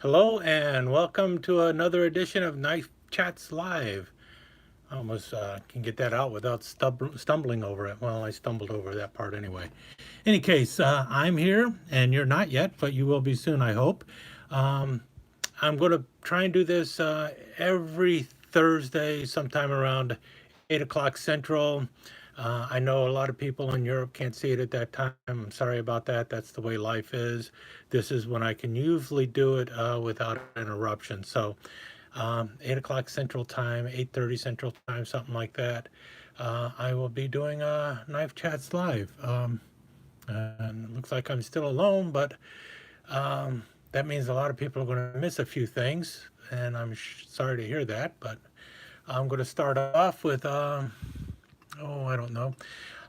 Hello and welcome to another edition of Knife Chats Live. I almost can get that out without stumbling over it. Well, I stumbled over that part anyway. Any case, I'm here and you're not yet, but you will be soon, I hope. Um, I'm going to try and do this every Thursday, sometime around 8 o'clock Central. I know a lot of people in Europe can't see it at that time. I'm sorry about that. That's the way life is. This is when I can usually do it without interruption. So 8 o'clock Central Time, 8:30 Central Time, something like that. I will be doing Knife Chats Live. And it looks like I'm still alone, but that means a lot of people are going to miss a few things, and I'm sorry to hear that. But I'm going to start off with, oh, I don't know.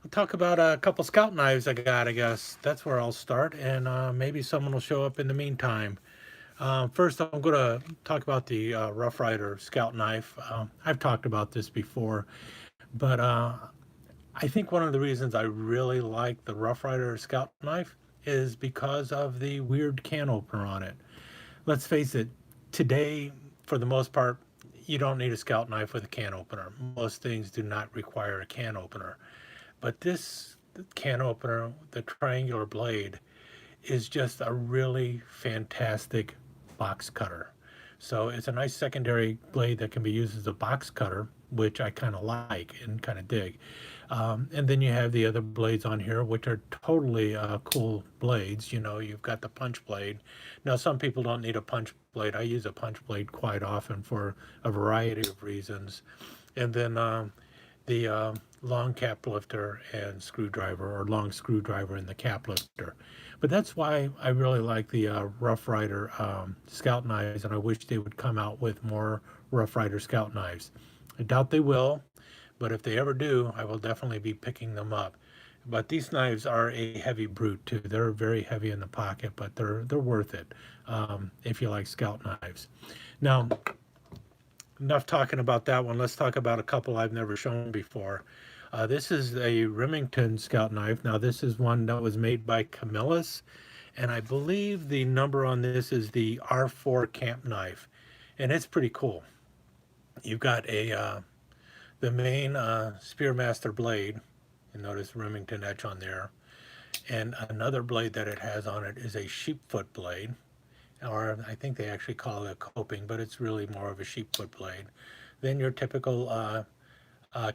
I'll talk about a couple scout knives I got, I guess. That's where I'll start, and maybe someone will show up in the meantime. First, I'm going to talk about the Rough Rider Scout knife. I've talked about this before, but I think one of the reasons I really like the Rough Rider Scout knife is because of the weird can opener on it. Let's face it, today, for the most part, you don't need a Scout knife with a can opener. Most things do not require a can opener. But this can opener, the triangular blade, is just a really fantastic box cutter. So it's a nice secondary blade that can be used as a box cutter, which I kind of like and kind of dig. And then you have the other blades on here, which are totally cool blades. You know, you've got the punch blade. Now, some people don't need a punch blade. I use a punch blade quite often for a variety of reasons. And then the long cap lifter and screwdriver, or long screwdriver in the cap lifter. But that's why I really like the Rough Rider Scout knives, and I wish they would come out with more Rough Rider Scout knives. I doubt they will, but if they ever do, I will definitely be picking them up. But these knives are a heavy brute too. They're very heavy in the pocket, but they're worth it if you like Scout knives. Now, enough talking about that one. Let's talk about a couple I've never shown before. This is a Remington Scout knife. Now, this is one that was made by Camillus, and I believe the number on this is the R4 camp knife, and it's pretty cool. You've got a the main Spearmaster blade. You notice Remington etch on there, and another blade that it has on it is a sheepfoot blade, or I think they actually call it a coping, but it's really more of a sheepfoot blade. Then your typical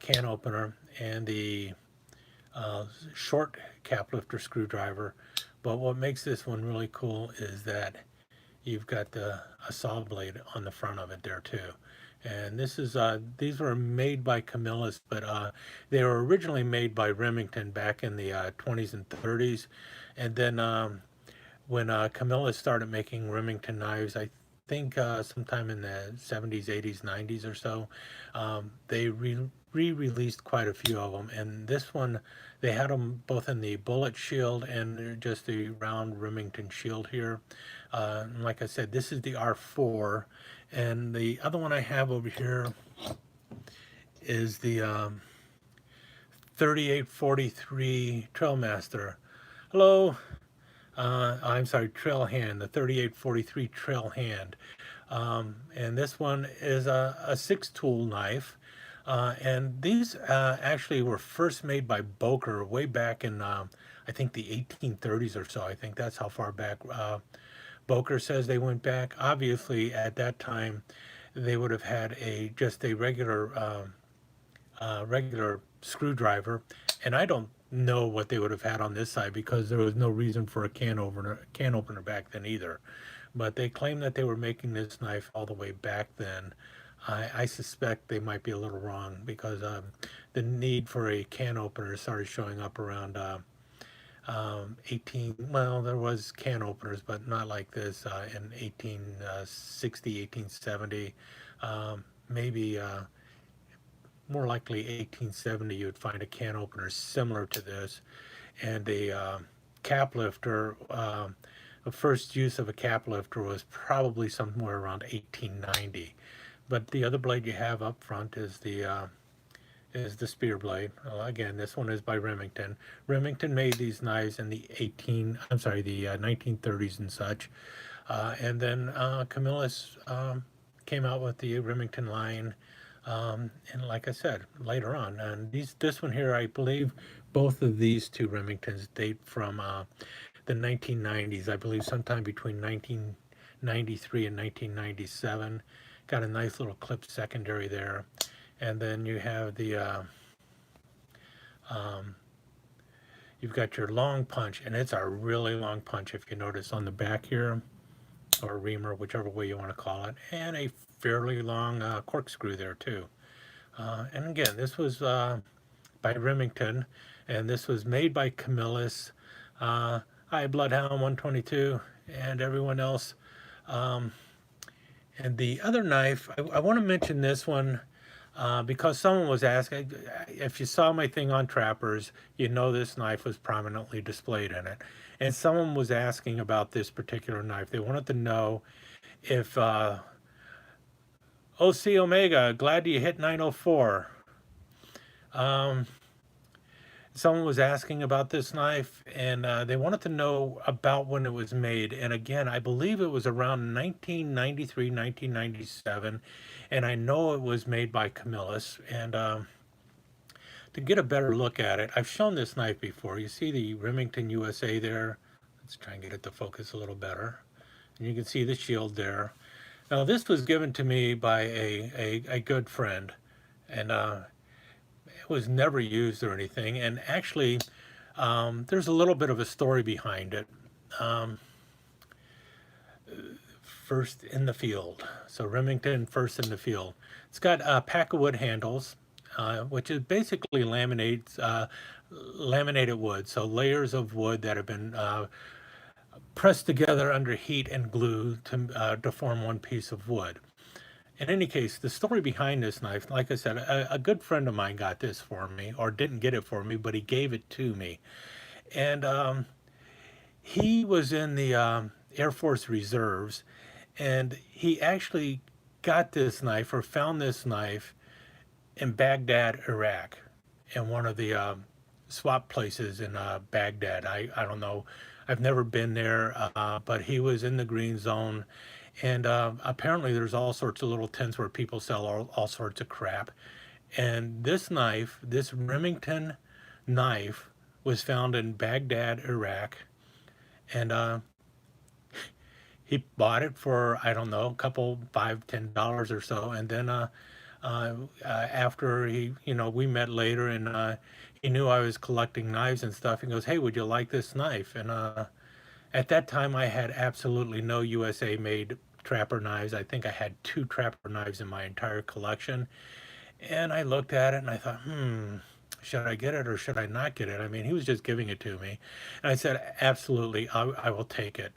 can opener and the short cap lifter screwdriver. But what makes this one really cool is that you've got a saw blade on the front of it there too. And this is these were made by Camillus, but they were originally made by Remington back in the 20s and 30s. And then when Camillus started making Remington knives, I think sometime in the 70s, 80s, 90s or so, they re-released quite a few of them. And this one, they had them both in the bullet shield and just the round Remington shield here. And like I said, this is the R4. And the other one I have over here is the 3843 Trailmaster. Hello. I'm sorry, Trail Hand, the 3843 Trail Hand. And this one is a six tool knife. And these actually were first made by Boker way back in, I think, the 1830s or so. I think that's how far back Boker says they went back. Obviously, at that time, they would have had a just a regular screwdriver, and I don't know what they would have had on this side because there was no reason for a can opener back then either. But they claim that they were making this knife all the way back then. I suspect they might be a little wrong because the need for a can opener started showing up around 18, well, there was can openers, but not like this in 1860, 1870, maybe more likely 1870, you would find a can opener similar to this. And a cap lifter, the first use of a cap lifter was probably somewhere around 1890. But the other blade you have up front is the spear blade. Well, again, this one is by Remington. Remington made these knives in the 1930s and such. And then Camillus came out with the Remington line, and like I said, later on. And this one here, I believe both of these two Remingtons date from the 1990s. I believe sometime between 1993 and 1997. Got a nice little clip secondary there. And then you have the you've got your long punch, and it's a really long punch if you notice on the back here, or reamer, whichever way you want to call it, and a fairly long corkscrew there too. And again, this was by Remington, and this was made by Camillus, I Bloodhound 122, and everyone else. And the other knife, I want to mention this one because someone was asking, if you saw my thing on Trappers, you know this knife was prominently displayed in it. And someone was asking about this particular knife. They wanted to know if OC Omega, glad you hit 904. Someone was asking about this knife, and they wanted to know about when it was made. And again, I believe it was around 1993, 1997, and I know it was made by Camillus. And to get a better look at it, I've shown this knife before. You see the Remington USA there. Let's try and get it to focus a little better. And you can see the shield there. Now, this was given to me by a good friend, and it was never used or anything. And actually, there's a little bit of a story behind it. First in the field. So Remington first in the field. It's got a pack of wood handles, which is basically laminated wood. So layers of wood that have been pressed together under heat and glue to form one piece of wood. In any case, the story behind this knife, like I said, a good friend of mine got this for me, or didn't get it for me, but he gave it to me. And he was in the Air Force Reserves, and he actually got this knife, or found this knife, in Baghdad, Iraq, in one of the swap places in Baghdad. I don't know. I've never been there, but he was in the green zone. And apparently there's all sorts of little tents where people sell all sorts of crap. And this knife, this Remington knife, was found in Baghdad, Iraq. And he bought it for, I don't know, a couple, $5, $10 or so. And then after we met later, and he knew I was collecting knives and stuff. He goes, "Hey, would you like this knife?" And at that time, I had absolutely no USA made trapper knives. I think I had 2 trapper knives in my entire collection. And I looked at it and I thought, should I get it or should I not get it? I mean, he was just giving it to me. And I said, absolutely, I will take it.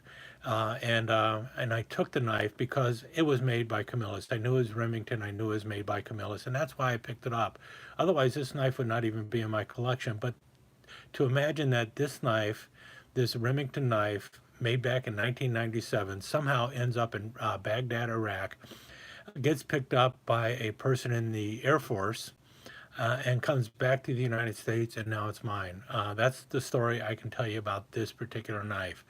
And I took the knife because it was made by Camillus. I knew it was Remington. I knew it was made by Camillus. And that's why I picked it up. Otherwise, this knife would not even be in my collection. But to imagine that this knife, this Remington knife, made back in 1997, somehow ends up in Baghdad, Iraq, gets picked up by a person in the Air Force, and comes back to the United States, and now it's mine. That's the story I can tell you about this particular knife,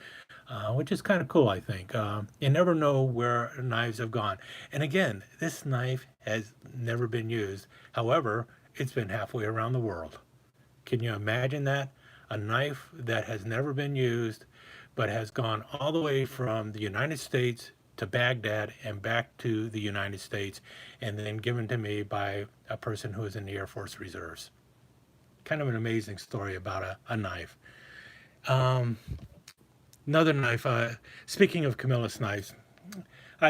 which is kind of cool, I think. You never know where knives have gone. And again, this knife has never been used. However, it's been halfway around the world. Can you imagine that? A knife that has never been used, but has gone all the way from the United States to Baghdad and back to the United States, and then given to me by a person who is in the Air Force Reserves. Kind of an amazing story about a knife. Another knife, speaking of Camillus knives,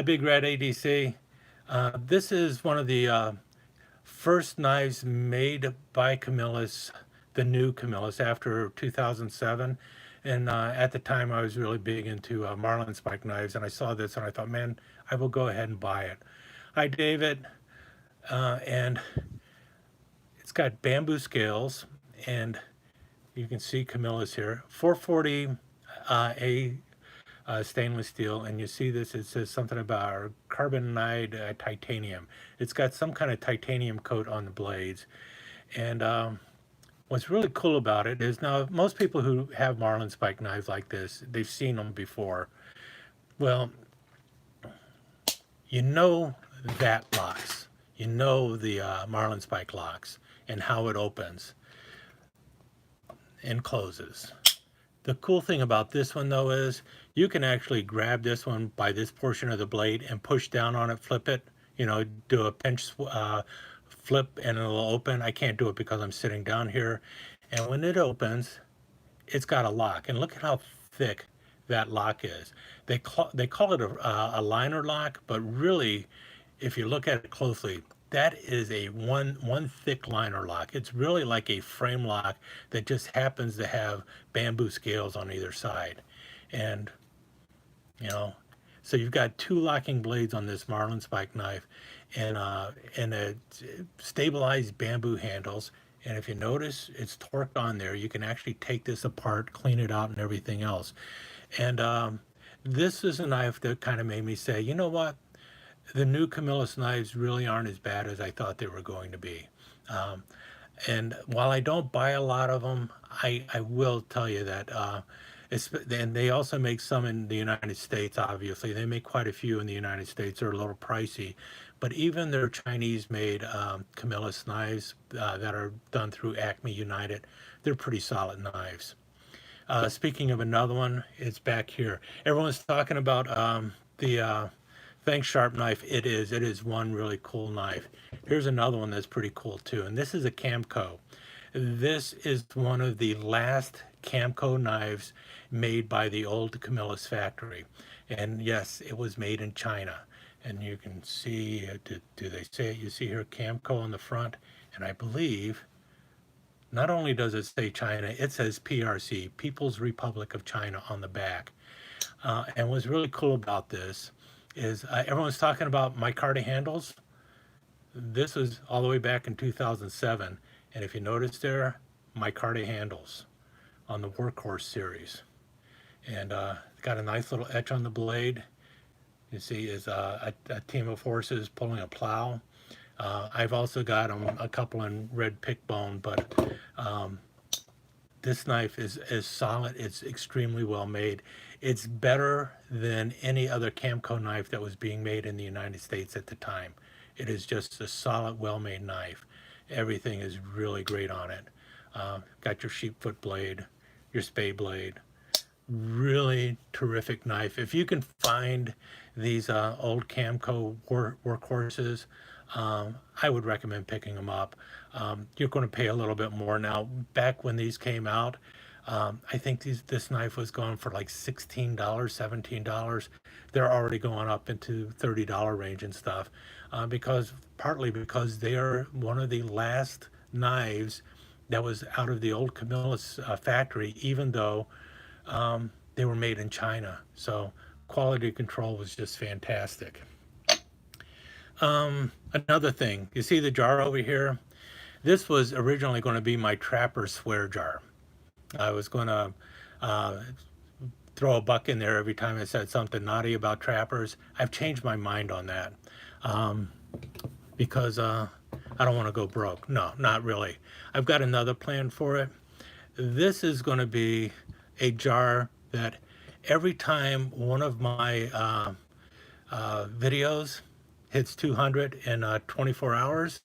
Big Red ADC. This is one of the first knives made by Camillus, the new Camillus, after 2007. And at the time, I was really big into Marlin spike knives, and I saw this, and I thought, man, I will go ahead and buy it. I gave it, and it's got bamboo scales, and you can see Camillus here, 440 stainless steel, and you see this, it says something about carbonide titanium. It's got some kind of titanium coat on the blades, and what's really cool about it is, now most people who have Marlin spike knives like this, they've seen them before. Well, you know that locks. You know the Marlin spike locks and how it opens and closes. The cool thing about this one though is you can actually grab this one by this portion of the blade and push down on it, flip it, you know, do a pinch flip and it'll open. I can't do it because I'm sitting down here. And when it opens, it's got a lock. And look at how thick that lock is. They call it a liner lock, but really, if you look at it closely, that is a one thick liner lock. It's really like a frame lock that just happens to have bamboo scales on either side. And, you know, so you've got two locking blades on this Marlin spike knife and a stabilized bamboo handles. And if you notice, it's torqued on there. You can actually take this apart, clean it out and everything else. And this is a knife that kind of made me say, you know what? The new Camillus knives really aren't as bad as I thought they were going to be. And while I don't buy a lot of them, I will tell you that, and they also make some in the United States, obviously. They make quite a few in the United States. They're a little pricey. But even their Chinese-made Camillus knives that are done through Acme United, they're pretty solid knives. Speaking of another one, it's back here. Everyone's talking about the Fang Sharp knife. It is one really cool knife. Here's another one that's pretty cool too, and this is a Camco. This is one of the last Camco knives made by the old Camillus factory. And yes, it was made in China. And you can see, do they say it? You see here Camco on the front, and I believe not only does it say China, it says PRC, People's Republic of China, on the back. And what's really cool about this is everyone's talking about micarta handles. This was all the way back in 2007. And if you notice there, micarta handles on the Workhorse series. And it's got a nice little etch on the blade. You see is a team of horses pulling a plow. I've also got a couple in red pick bone, but this knife is solid. It's extremely well made. It's better than any other Camco knife that was being made in the United States at the time. It is just a solid, well-made knife. Everything is really great on it. Got your sheepfoot blade, your spade blade. Really terrific knife. If you can find these old Camco workhorses, I would recommend picking them up. You're going to pay a little bit more now. Back when these came out, I think this knife was going for like $16, $17. They're already going up into $30 range and stuff, partly because they are one of the last knives that was out of the old Camillus factory, even though they were made in China. So quality control was just fantastic. Another thing, you see the jar over here? This was originally going to be my trapper swear jar. I was going to throw a buck in there every time I said something naughty about trappers. I've changed my mind on that because I don't want to go broke. No, not really. I've got another plan for it. This is going to be a jar that every time one of my videos hits 200 in 24 hours,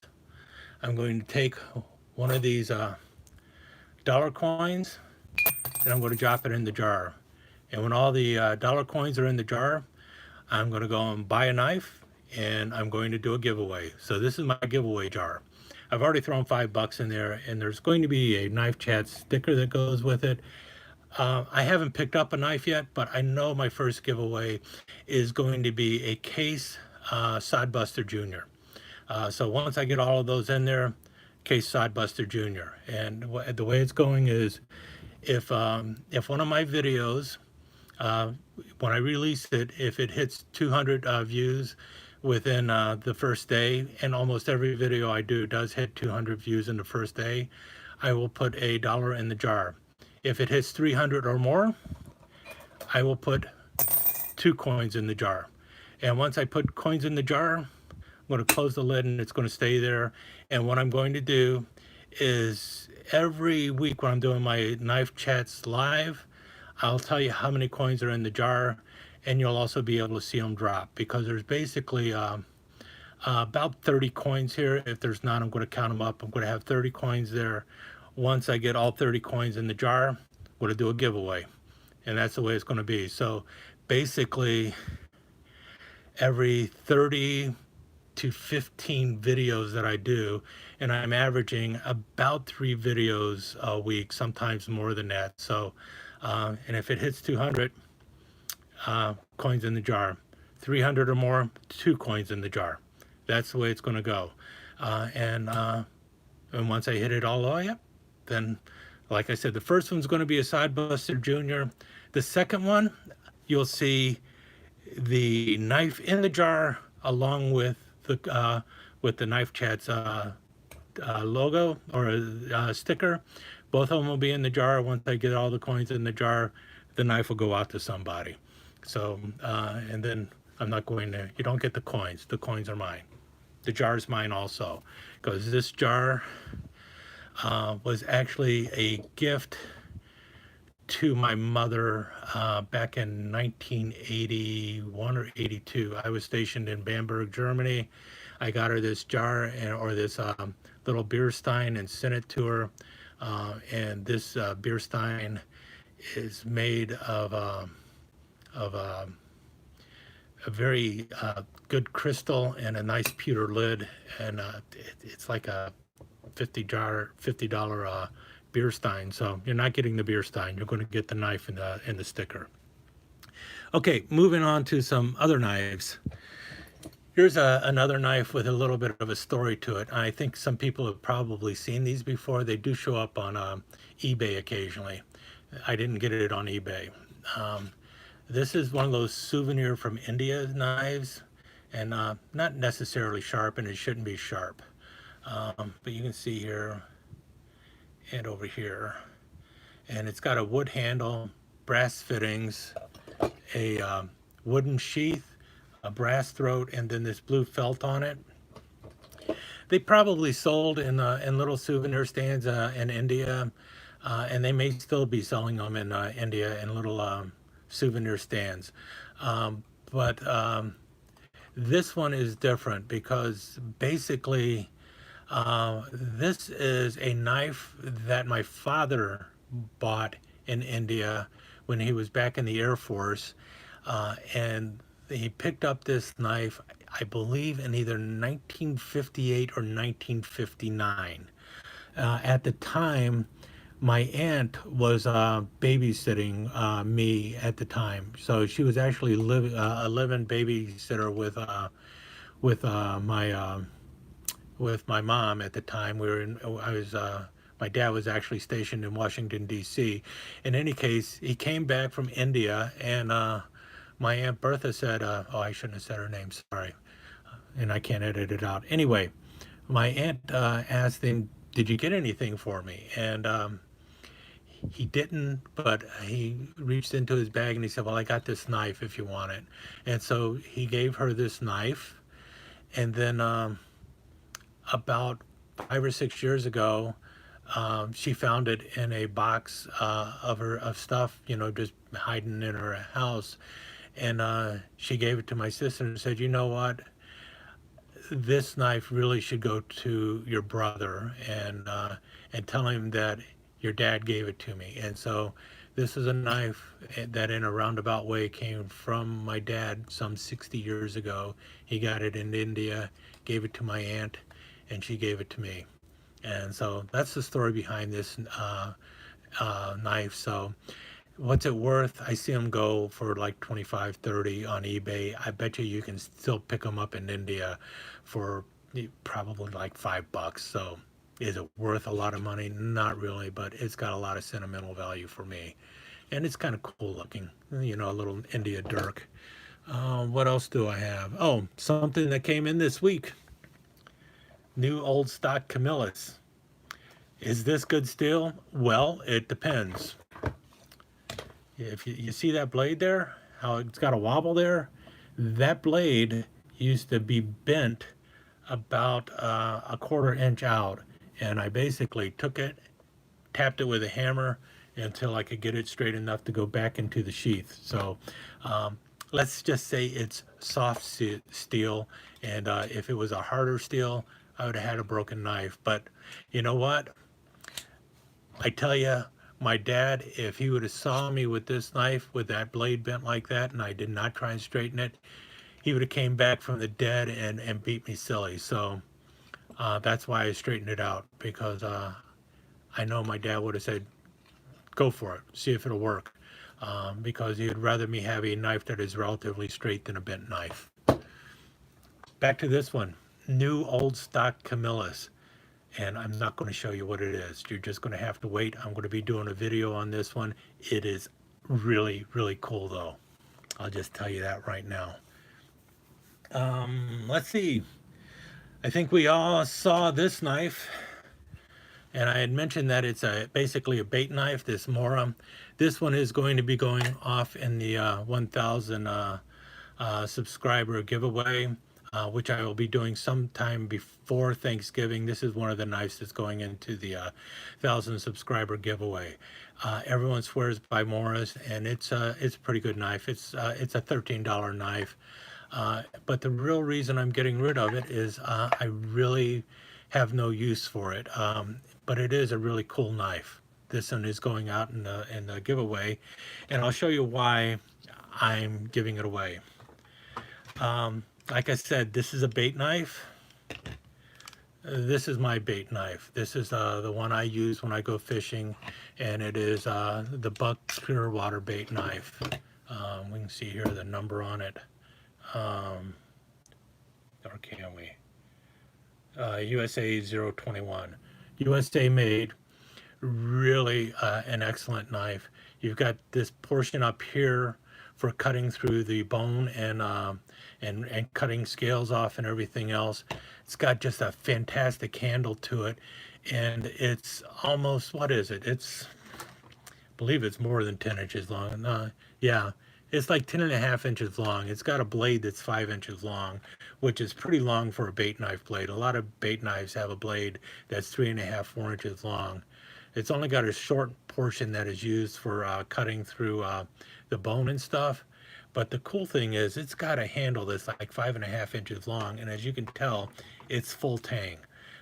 I'm going to take one of these dollar coins and I'm going to drop it in the jar. And when all the dollar coins are in the jar, I'm going to go and buy a knife and I'm going to do a giveaway. So this is my giveaway jar. I've already thrown $5 in there, and there's going to be a Knife Chat sticker that goes with it. I haven't picked up a knife yet, but I know my first giveaway is going to be a Case Sodbuster Jr. So once I get all of those in there, Case Sodbuster Jr. And the way it's going is, if one of my videos, when I release it, if it hits 200 views within the first day, and almost every video I do does hit 200 views in the first day, I will put $1 in the jar. If it hits 300 or more, I will put 2 coins in the jar. And once I put coins in the jar, I'm going to close the lid and it's going to stay there. And what I'm going to do is every week when I'm doing my Knife Chats live, I'll tell you how many coins are in the jar, and you'll also be able to see them drop, because there's basically about 30 coins here. If there's not, I'm going to count them up. I'm going to have 30 coins there. Once I get all 30 coins in the jar, I'm going to do a giveaway, and that's the way it's going to be. So basically, every 30 to 15 videos that I do, and I'm averaging about 3 videos a week, sometimes more than that. So, and if it hits 200 coins in the jar, 300 or more, 2 coins in the jar. That's the way it's going to go. And once I hit it all the way up, then, like I said, the first one's going to be a Sidebuster Junior. The second one, you'll see the knife in the jar along with the Knife Chats logo or sticker. Both of them will be in the jar. Once I get all the coins in the jar, the knife will go out to somebody. So, and then I'm not going to, you don't get the coins. The coins are mine. The jar is mine also, because this jar was actually a gift to my mother back in 1981 or 82. I was stationed in Bamberg, Germany. I got her this jar or this little beer stein and sent it to her. And this beer stein is made of a very good crystal and a nice pewter lid, and it's like a $50 beer stein. So you're not getting the beer stein, you're going to get the knife and the sticker. Okay, moving on to some other knives. Here's another knife with a little bit of a story to it. I think some people have probably seen these before. They do show up on eBay occasionally. I didn't get it on eBay. This is one of those Souvenir from India knives, and not necessarily sharp, and it shouldn't be sharp. But you can see here and over here, and it's got a wood handle, brass fittings, a wooden sheath, a brass throat, and then this blue felt on it. They probably sold in little souvenir stands in India, and they may still be selling them in India in little souvenir stands. But this one is different because basically this is a knife that my father bought in India when he was back in the Air Force, and he picked up this knife, I believe, in either 1958 or 1959. At the time, my aunt was babysitting me at the time, so she was actually a living babysitter with my mom at the time. My dad was actually stationed in Washington, D.C. In any case, he came back from India, and my Aunt Bertha said, oh, I shouldn't have said her name, sorry, and I can't edit it out. Anyway, my aunt asked him, did you get anything for me? And he didn't, but he reached into his bag and he said, well, I got this knife if you want it. And so he gave her this knife, and then about 5 or 6 years ago, she found it in a box of stuff, just hiding in her house. And she gave it to my sister and said, you know what? This knife really should go to your brother, and tell him that your dad gave it to me. And so this is a knife that in a roundabout way came from my dad some 60 years ago. He got it in India, gave it to my aunt, and she gave it to me. And so that's the story behind this knife. So what's it worth? I see them go for like 25, 30 on eBay. I bet you can still pick them up in India for probably like $5. So is it worth a lot of money? Not really, but it's got a lot of sentimental value for me. And it's kind of cool looking, a little India dirk. What else do I have? Oh, something that came in this week. New old stock Camillus. Is this good steel? Well, it depends. If you see that blade there, how it's got a wobble there, that blade used to be bent about a 1/4 inch out, and I basically took it, tapped it with a hammer, until I could get it straight enough to go back into the sheath. So let's just say it's soft steel, and if it was a harder steel, I would have had a broken knife. But you know what? I tell you, my dad, if he would have saw me with this knife with that blade bent like that, and I did not try and straighten it, he would have came back from the dead and beat me silly. So that's why I straightened it out, because I know my dad would have said, go for it, see if it'll work, because he'd rather me have a knife that is relatively straight than a bent knife. Back to this one, new old stock Camillus. And I'm not going to show you what it is. You're just going to have to wait. I'm going to be doing a video on this one. It is really, really cool though. I'll just tell you that right now. Let's see. I think we all saw this knife. And I had mentioned that it's basically a bait knife, this Mora. This one is going to be going off in the 1,000 subscriber giveaway, which I will be doing sometime before Thanksgiving. This is one of the knives that's going into the 1,000 subscriber giveaway. Everyone swears by Mora's, and it's a pretty good knife. It's a $13 knife. But the real reason I'm getting rid of it is I really have no use for it. But it is a really cool knife. This one is going out in the giveaway, and I'll show you why I'm giving it away. Like I said, this is a bait knife. This is my bait knife. This is the one I use when I go fishing, and it is the Buck Clearwater bait knife. We can see here the number on it. Or can we? USA 021. USA made. Really an excellent knife. You've got this portion up here for cutting through the bone and cutting scales off and everything else. It's got just a fantastic handle to it, and it's almost, what is it? I believe it's more than 10 inches long. Yeah, it's like 10.5 inches long. It's got a blade that's 5 inches long, which is pretty long for a bait knife blade. A lot of bait knives have a blade that's 3.5, 4 inches long. It's only got a short portion that is used for cutting through the bone and stuff. But the cool thing is it's got a handle that's like 5.5 inches long, and as you can tell, it's full tang.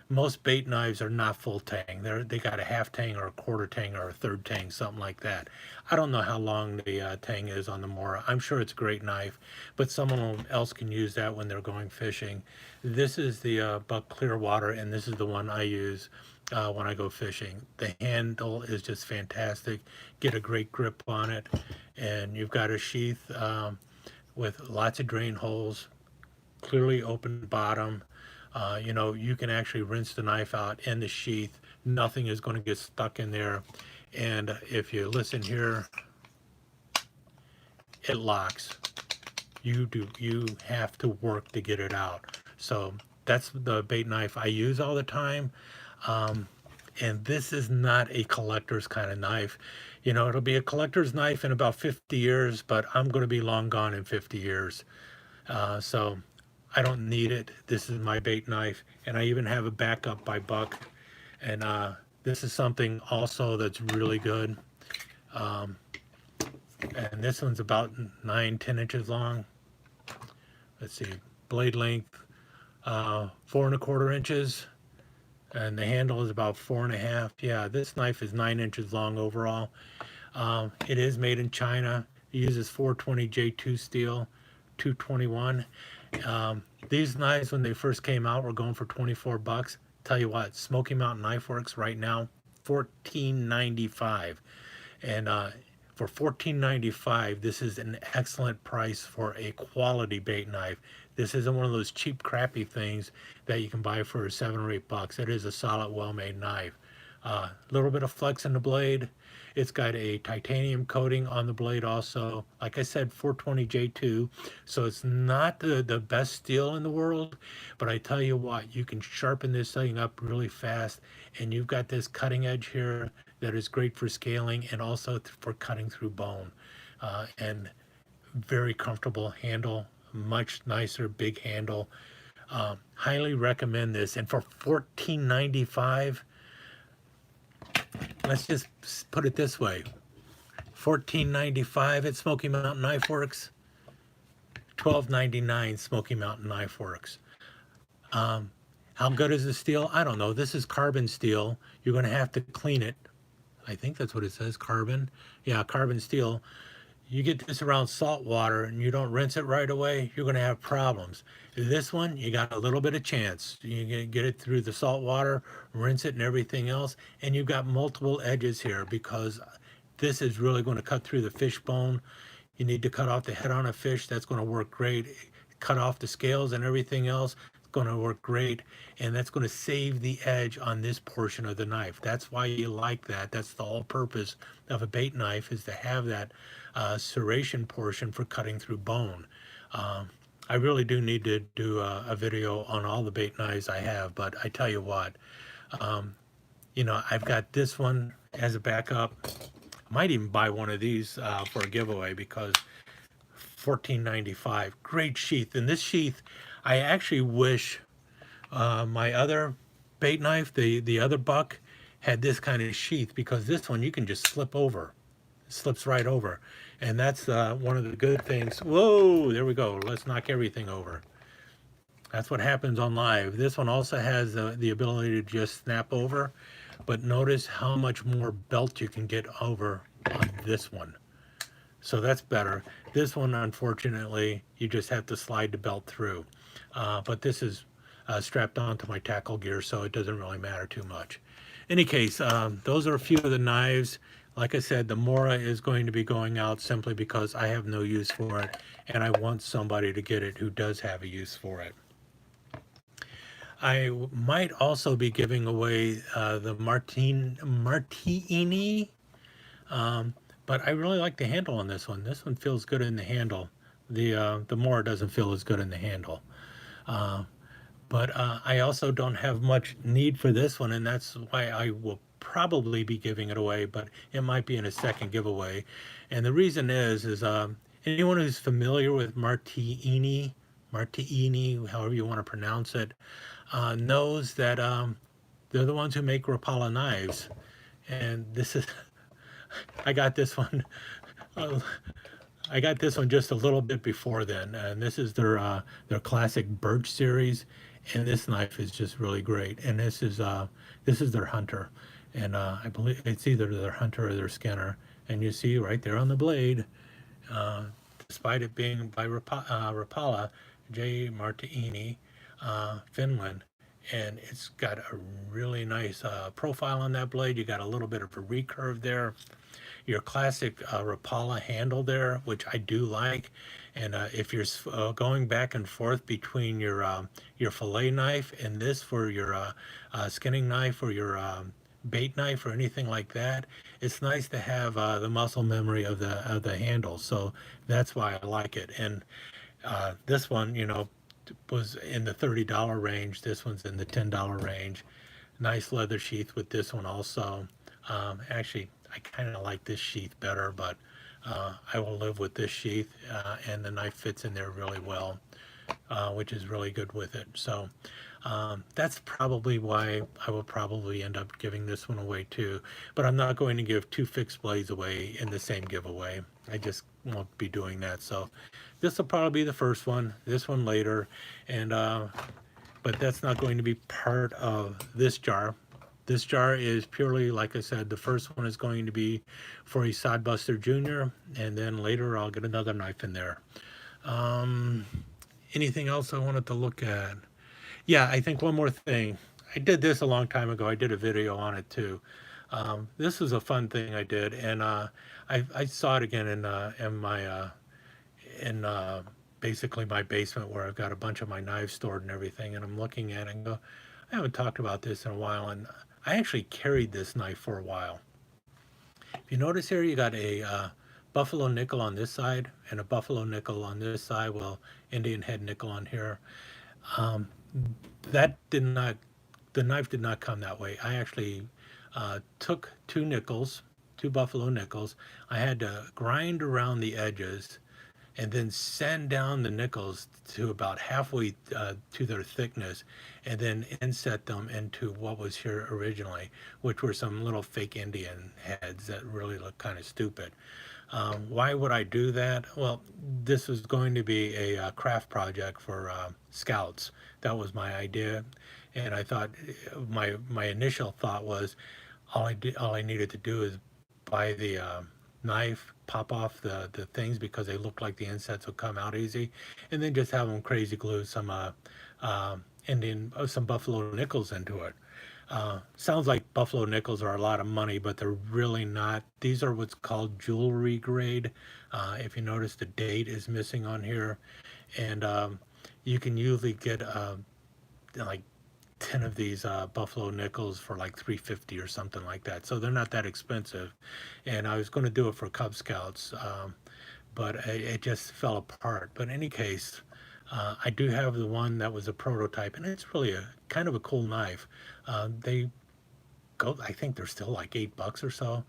Most bait knives are not full tang. They got a half tang or a quarter tang or a third tang, something like that. I don't know how long the tang is on the Mora. I'm sure it's a great knife, but someone else can use that when they're going fishing. This is the Buck Clearwater, and this is the one I use when I go fishing. The handle is just fantastic. Get a great grip on it, and you've got a sheath with lots of drain holes, clearly open bottom. You know, you can actually rinse the knife out in the sheath. Nothing is going to get stuck in there. And if you listen here, it locks. You have to work to get it out. So that's the bait knife I use all the time. And this is not a collector's kind of knife. You know, it'll be a collector's knife in about 50 years, but I'm going to be long gone in 50 years. So I don't need it. This is my bait knife, and I even have a backup by Buck. And this is something also that's really good. And this one's about 9-10 inches long. Let's see, blade length 4.25 inches, and the handle is about 4.5. Yeah, this knife is 9 inches long overall. It is made in China. It uses 420 J2 steel, 221. These knives, when they first came out, were going for 24 bucks. Tell you what, Smoky Mountain Knife Works right now, $14.95. And for $14.95, this is an excellent price for a quality bait knife. This isn't one of those cheap, crappy things that you can buy for 7 or 8 bucks. It is a solid, well-made knife. A little bit of flex in the blade. It's got a titanium coating on the blade also. Like I said, 420 J2, so it's not the best steel in the world, but I tell you what, you can sharpen this thing up really fast, and you've got this cutting edge here that is great for scaling and also for cutting through bone. And very comfortable handle, much nicer big handle. Highly recommend this, and for $14.95, let's just put it this way. $14.95 at Smoky Mountain Knife Works, $12.99 Smoky Mountain Knife Works. How good is the steel? I don't know. This is carbon steel. You're going to have to clean it. I think that's what it says, carbon. Yeah, carbon steel. You get this around salt water and you don't rinse it right away, you're going to have problems. This one, you got a little bit of chance. You get it through the salt water, rinse it and everything else, and you've got multiple edges here because this is really going to cut through the fish bone. You need to cut off the head on a fish. That's going to work great. Cut off the scales and everything else. It's going to work great. And that's going to save the edge on this portion of the knife. That's why you like that. That's the whole purpose of a bait knife, is to have that serration portion for cutting through bone. I really do need to do a video on all the bait knives I have, but I tell you what, I've got this one as a backup. I might even buy one of these for a giveaway because $14.95, great sheath. And this sheath, I actually wish my other bait knife, the other buck, had this kind of sheath, because this one you can just slip over. It slips right over. And that's one of the good things. Whoa, there we go. Let's knock everything over. That's what happens on live. This one also has the ability to just snap over, but notice how much more belt you can get over on this one. So that's better. This one, unfortunately, you just have to slide the belt through. But this is strapped onto my tackle gear, so it doesn't really matter too much. In any case, those are a few of the knives. Like I said, the Mora is going to be going out simply because I have no use for it, and I want somebody to get it who does have a use for it. I might also be giving away the Martine Martini, but I really like the handle on this one. This one feels good in the handle. The Mora doesn't feel as good in the handle. But I also don't have much need for this one, and that's why I will probably be giving it away, but it might be in a second giveaway. And the reason is anyone who's familiar with Martini, however you want to pronounce it, knows that they're the ones who make Rapala knives. And this is, I got this one. I got this one just a little bit before then, and this is their classic birch series, and this knife is just really great. And this is their Hunter, and I believe it's either their Hunter or their Skinner. And you see right there on the blade, despite it being by Rapala, J. Martini, Finland, and it's got a really nice profile on that blade. You got a little bit of a recurve there. Your classic Rapala handle there, which I do like. And if you're going back and forth between your fillet knife and this for your skinning knife or your bait knife or anything like that, it's nice to have the muscle memory of the handle. So that's why I like it. And this one, was in the $30 range. This one's in the $10 range. Nice leather sheath with this one also. Actually, I kind of like this sheath better, but I will live with this sheath, and the knife fits in there really well, which is really good with it. So that's probably why I will probably end up giving this one away too. But I'm not going to give two fixed blades away in the same giveaway. I just won't be doing that. So this will probably be the first one, this one later, and but that's not going to be part of this jar. This jar is purely, like I said, the first one is going to be for a Sodbuster Jr., and then later I'll get another knife in there. Anything else I wanted to look at? Yeah, I think one more thing. I did this a long time ago. I did a video on it too. This was a fun thing I did, and I saw it again in my basically my basement, where I've got a bunch of my knives stored and everything, and I'm looking at it and go, I haven't talked about this in a while, and I actually carried this knife for a while. If you notice here, you got a buffalo nickel on this side and a buffalo nickel on this side, well, Indian head nickel on here. That did not, the knife did not come that way. I actually took two buffalo nickels. I had to grind around the edges and then sand down the nickels to about halfway to their thickness, and then inset them into what was here originally, which were some little fake Indian heads that really look kind of stupid. Why would I do that? Well, this was going to be a craft project for scouts. That was my idea, and I thought my initial thought was all I needed to do is buy the knife, pop off the things because they look like the insets would come out easy, and then just have them crazy glue some some buffalo nickels into it. Sounds like buffalo nickels are a lot of money, but they're really not. These are what's called jewelry grade. If you notice, the date is missing on here, and you can usually get like 10 of these buffalo nickels for like 350 or something like that, so they're not that expensive. And I was going to do it for Cub Scouts, but it just fell apart. But in any case, I do have the one that was a prototype, and it's really a kind of a cool knife. They go, I think they're still like $8 or so,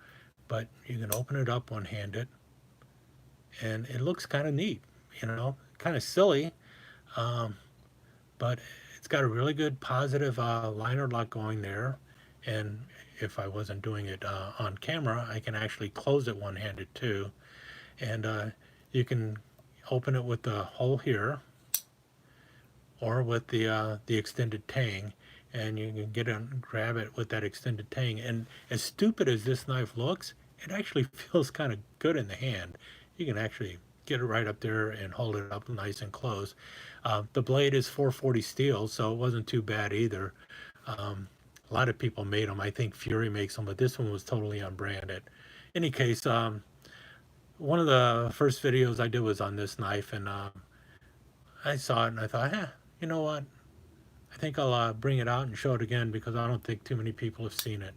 but you can open it up one-handed, and it looks kind of neat, kind of silly, but it's got a really good positive liner lock going there. And if I wasn't doing it on camera, I can actually close it one-handed too. And you can open it with the hole here, or with the extended tang, and you can get it and grab it with that extended tang. And as stupid as this knife looks, it actually feels kind of good in the hand. You can actually get it right up there and hold it up nice and close. The blade is 440 steel, so it wasn't too bad either. A lot of people made them. I think Fury makes them, but this one was totally unbranded. Any case, one of the first videos I did was on this knife, and I saw it and I thought, you know what? I think I'll bring it out and show it again, because I don't think too many people have seen it.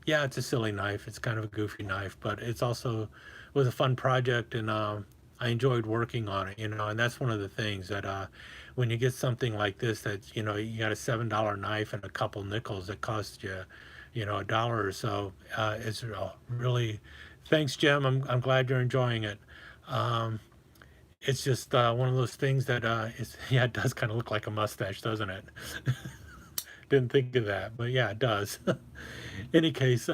Yeah, it's a silly knife. It's kind of a goofy knife, but it was a fun project, and I enjoyed working on it, and that's one of the things that when you get something like this, that, you got a $7 knife and a couple nickels that cost you, a dollar or so, it's really, thanks, Jim. I'm glad you're enjoying it. It's just one of those things that yeah, it does kind of look like a mustache, doesn't it? Didn't think of that, but yeah, it does. Any case,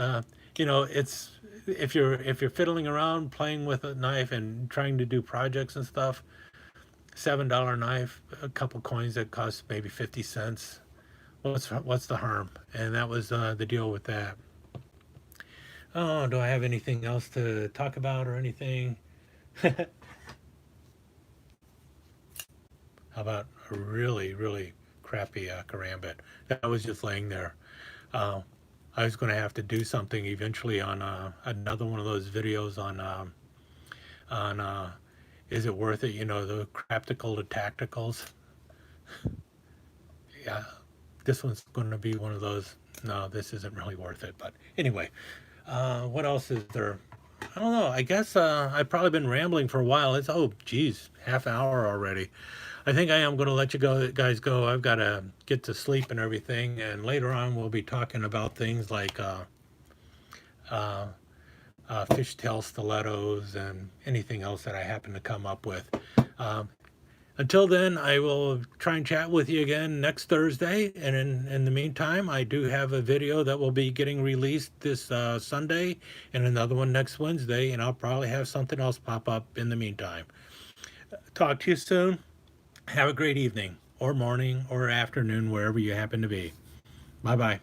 it's, if you're fiddling around playing with a knife and trying to do projects and stuff, $7 knife, a couple coins that cost maybe 50 cents. What's the harm? And that was the deal with that. Oh, do I have anything else to talk about or anything? How about a really, really crappy karambit that was just laying there? I was going to have to do something eventually on another one of those videos on is it worth it? The craptical to tacticals. Yeah, this one's going to be one of those. No, this isn't really worth it. But anyway, what else is there? I don't know. I guess I've probably been rambling for a while. It's, oh geez, half hour already. I think I am going to let you guys go. I've got to get to sleep and everything, and later on we'll be talking about things like fishtail stilettos and anything else that I happen to come up with. Until then, I will try and chat with you again next Thursday. And in the meantime, I do have a video that will be getting released this Sunday, and another one next Wednesday, and I'll probably have something else pop up in the meantime. Talk to you soon. Have a great evening, or morning, or afternoon, wherever you happen to be. Bye-bye.